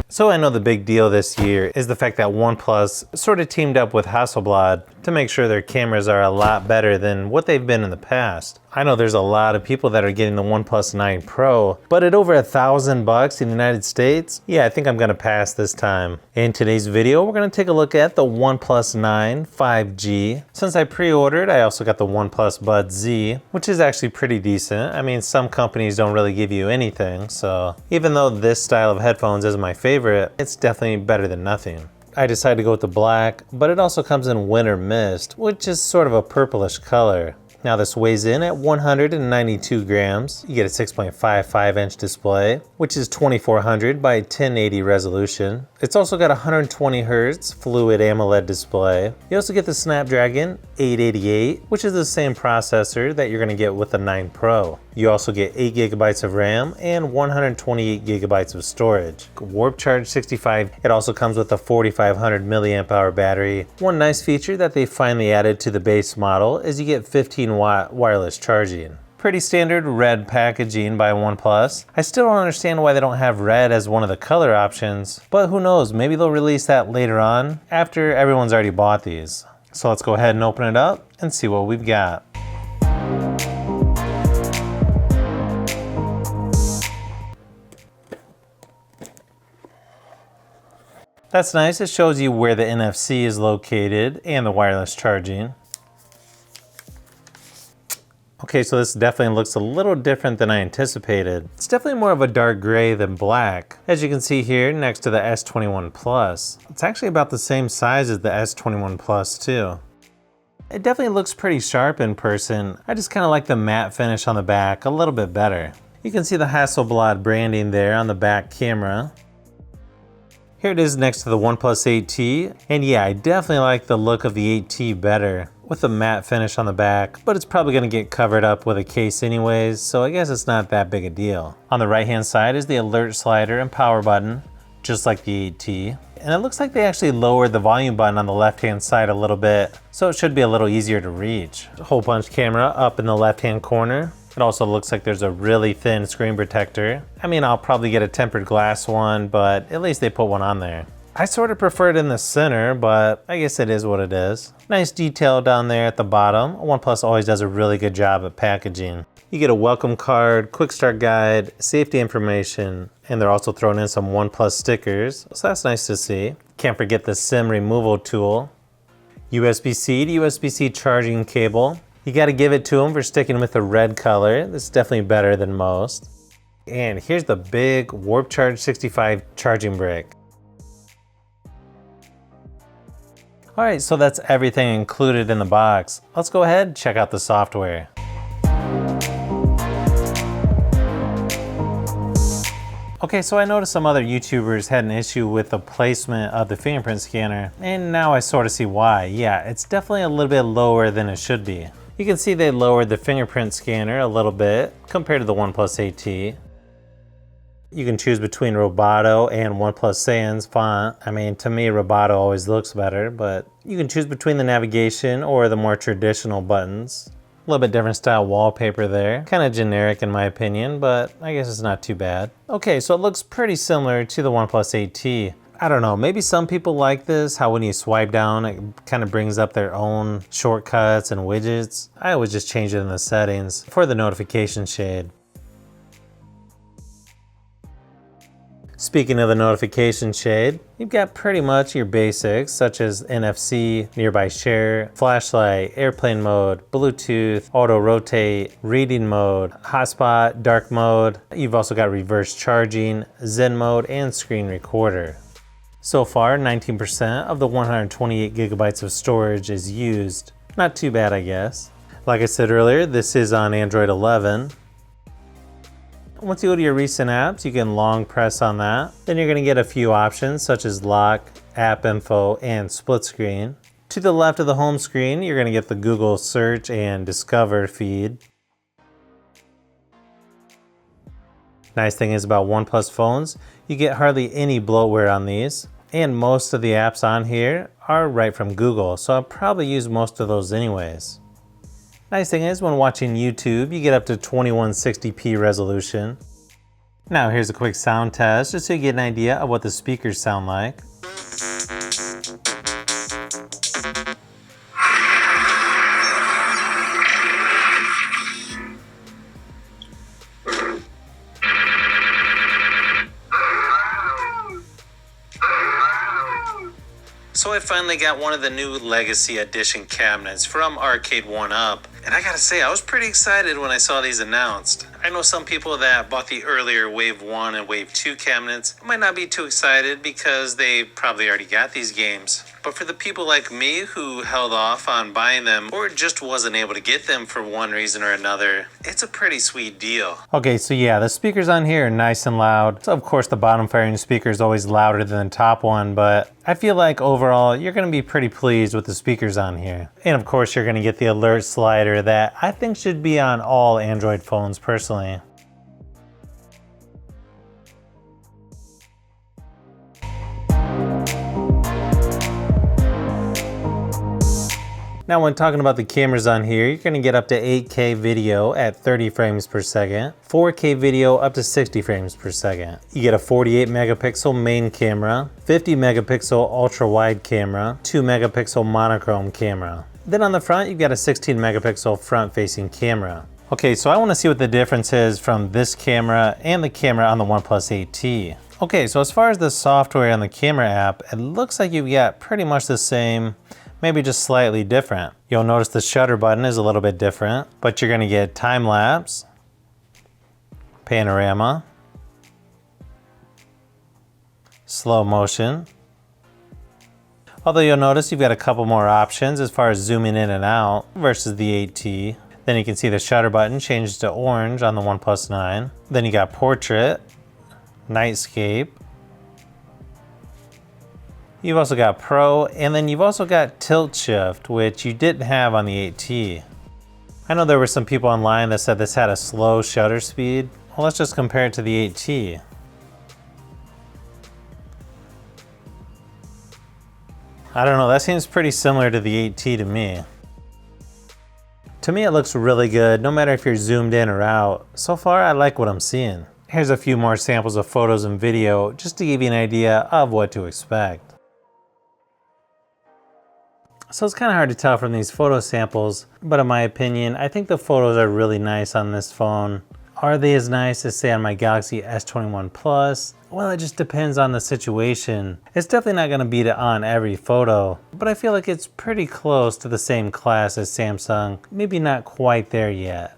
So I know the big deal this year is the fact that OnePlus sort of teamed up with Hasselblad to make sure their cameras are a lot better than what they've been in the past. I know there's a lot of people that are getting the OnePlus 9 Pro, but at over $1,000 in the United States, yeah, I think I'm gonna pass this time. In today's video, we're gonna take a look at the OnePlus 9 5G. Since I pre-ordered, I also got the OnePlus Bud Z, which is actually pretty decent. I mean, some companies don't really give you anything, so even though this style of headphones is my favorite, it's definitely better than nothing. I decided to go with the black, but it also comes in winter mist, which is sort of a purplish color. Now this weighs in at 192 grams. You get a 6.55 inch display, which is 2400 by 1080 resolution. It's also got a 120 Hz fluid AMOLED display. You also get the Snapdragon 888, which is the same processor that you're gonna get with the 9 Pro. You also get 8 gigabytes of RAM and 128 gigabytes of storage. Warp Charge 65. It also comes with a 4500 milliamp hour battery. One nice feature that they finally added to the base model is you get 15-watt wireless charging. Pretty standard red packaging by OnePlus. I still don't understand why they don't have red as one of the color options, but who knows, maybe they'll release that later on after everyone's already bought these. So let's go ahead and open it up and see what we've got. That's nice, it shows you where the NFC is located and the wireless charging. Okay, so this definitely looks a little different than I anticipated. It's definitely more of a dark gray than black. As you can see here next to the S21 Plus. It's actually about the same size as the S21 Plus too. It definitely looks pretty sharp in person. I just kind of like the matte finish on the back a little bit better. You can see the Hasselblad branding there on the back camera. Here it is next to the OnePlus 8T, and yeah, I definitely like the look of the 8T better with the matte finish on the back, but it's probably gonna get covered up with a case anyways, so I guess it's not that big a deal. On the right hand side is the alert slider and power button, just like the 8T. And it looks like they actually lowered the volume button on the left hand side a little bit, so it should be a little easier to reach. Hole punch camera up in the left hand corner. It also looks like there's a really thin screen protector. I mean, I'll probably get a tempered glass one, but at least they put one on there. I sort of prefer it in the center, but I guess it is what it is. Nice detail down there at the bottom. OnePlus always does a really good job at packaging. You get a welcome card, quick start guide, safety information, and they're also throwing in some OnePlus stickers, so that's nice to see. Can't forget the SIM removal tool. USB-C to USB-C charging cable. You gotta give it to them for sticking with the red color. This is definitely better than most. And here's the big Warp Charge 65 charging brick. All right, so that's everything included in the box. Let's go ahead and check out the software. Okay, so I noticed some other YouTubers had an issue with the placement of the fingerprint scanner, and now I sort of see why. Yeah, it's definitely a little bit lower than it should be. You can see they lowered the fingerprint scanner a little bit compared to the OnePlus 8T. You can choose between Roboto and OnePlus Sans font. I mean, to me, Roboto always looks better, but you can choose between the navigation or the more traditional buttons. A little bit different style wallpaper there. Kind of generic in my opinion, but I guess it's not too bad. Okay, so it looks pretty similar to the OnePlus 8T. I don't know, maybe some people like this, how when you swipe down, it kind of brings up their own shortcuts and widgets. I always just change it in the settings for the notification shade. Speaking of the notification shade, you've got pretty much your basics such as NFC, nearby share, flashlight, airplane mode, Bluetooth, auto rotate, reading mode, hotspot, dark mode. You've also got reverse charging, Zen mode, and screen recorder. So far, 19% of the 128 gigabytes of storage is used. Not too bad, I guess. Like I said earlier, this is on Android 11. Once you go to your recent apps, you can long press on that. Then you're gonna get a few options such as lock, app info, and split screen. To the left of the home screen, you're gonna get the Google search and discover feed. Nice thing is about OnePlus phones, you get hardly any bloatware on these. And most of the apps on here are right from Google, so I'll probably use most of those anyways. Nice thing is when watching YouTube, you get up to 2160p resolution. Now here's a quick sound test just so you get an idea of what the speakers sound like. So I finally got one of the new Legacy Edition cabinets from Arcade 1UP, and I gotta say I was pretty excited when I saw these announced. I know some people that bought the earlier Wave 1 and Wave 2 cabinets might not be too excited because they probably already got these games. But for the people like me who held off on buying them or just wasn't able to get them for one reason or another, it's a pretty sweet deal. Okay, so yeah, the speakers on here are nice and loud. So of course the bottom fairing speaker is always louder than the top one, but I feel like overall you're gonna be pretty pleased with the speakers on here. And of course you're gonna get the alert slider that I think should be on all Android phones personally. Now when talking about the cameras on here, you're going to get up to 8K video at 30 frames per second, 4K video up to 60 frames per second. You get a 48 megapixel main camera, 50 megapixel ultra wide camera, 2 megapixel monochrome camera. Then on the front, you've got a 16 megapixel front facing camera. Okay, so I want to see what the difference is from this camera and the camera on the OnePlus 8T. Okay, so as far as the software on the camera app, it looks like you've got pretty much the same, maybe just slightly different. You'll notice the shutter button is a little bit different, but you're gonna get time lapse, panorama, slow motion. Although you'll notice you've got a couple more options as far as zooming in and out versus the 8T. Then you can see the shutter button changes to orange on the OnePlus 9. Then you got portrait, nightscape. You've also got Pro, and then you've also got tilt shift, which you didn't have on the 8T. I know there were some people online that said this had a slow shutter speed. Well, let's just compare it to the 8T. I don't know, that seems pretty similar to the 8T to me. To me, it looks really good, no matter if you're zoomed in or out. So far, I like what I'm seeing. Here's a few more samples of photos and video, just to give you an idea of what to expect. So it's kind of hard to tell from these photo samples, but in my opinion, I think the photos are really nice on this phone. Are they as nice as say on my Galaxy S21 Plus? Well, it just depends on the situation. It's definitely not gonna beat it on every photo, but I feel like it's pretty close to the same class as Samsung. Maybe not quite there yet.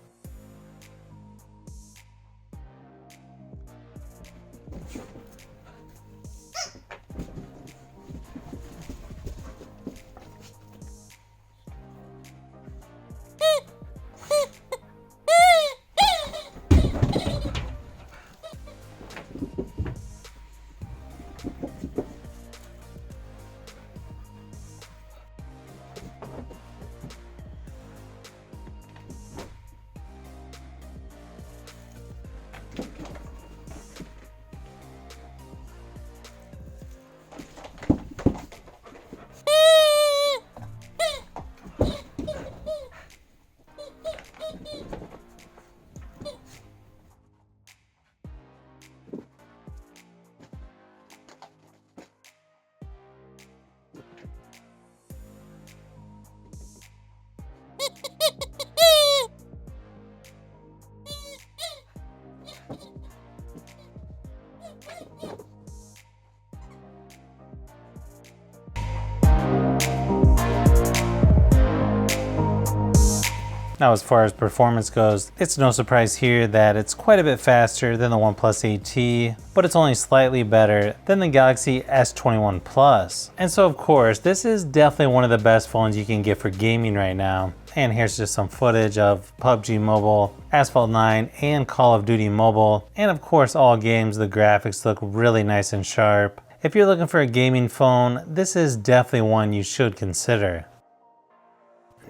Now as far as performance goes, it's no surprise here that it's quite a bit faster than the OnePlus 8T, but it's only slightly better than the Galaxy S21 Plus. And so of course, this is definitely one of the best phones you can get for gaming right now. And here's just some footage of PUBG Mobile, Asphalt 9, and Call of Duty Mobile. And of course, all games, the graphics look really nice and sharp. If you're looking for a gaming phone, this is definitely one you should consider.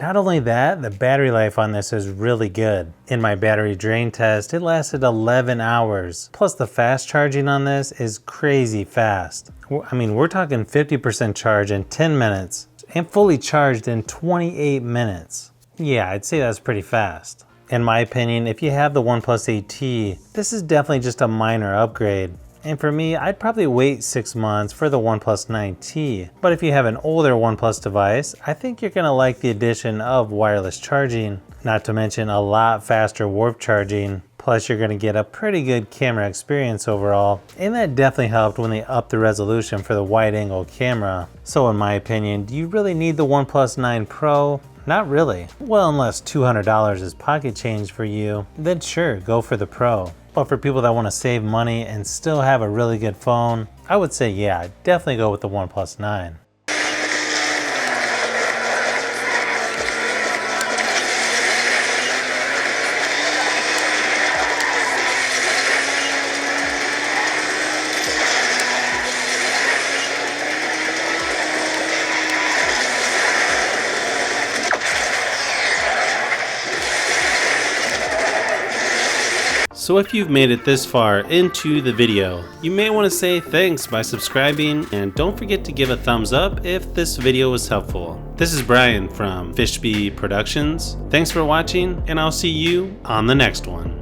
Not only that, the battery life on this is really good. In my battery drain test, it lasted 11 hours. Plus the fast charging on this is crazy fast. I mean, we're talking 50% charge in 10 minutes and fully charged in 28 minutes. Yeah, I'd say that's pretty fast. In my opinion, if you have the OnePlus 8T, this is definitely just a minor upgrade. And for me, I'd probably wait 6 months for the OnePlus 9T. But if you have an older OnePlus device, I think you're gonna like the addition of wireless charging, not to mention a lot faster warp charging. Plus you're gonna get a pretty good camera experience overall. And that definitely helped when they upped the resolution for the wide angle camera. So in my opinion, do you really need the OnePlus 9 Pro? Not really. Well, unless $200 is pocket change for you, then sure, go for the Pro. But for people that want to save money and still have a really good phone, I would say yeah, definitely go with the OnePlus 9. So if you've made it this far into the video, you may want to say thanks by subscribing, and don't forget to give a thumbs up if this video was helpful. This is Brian from Fishbee Productions. Thanks for watching, and I'll see you on the next one.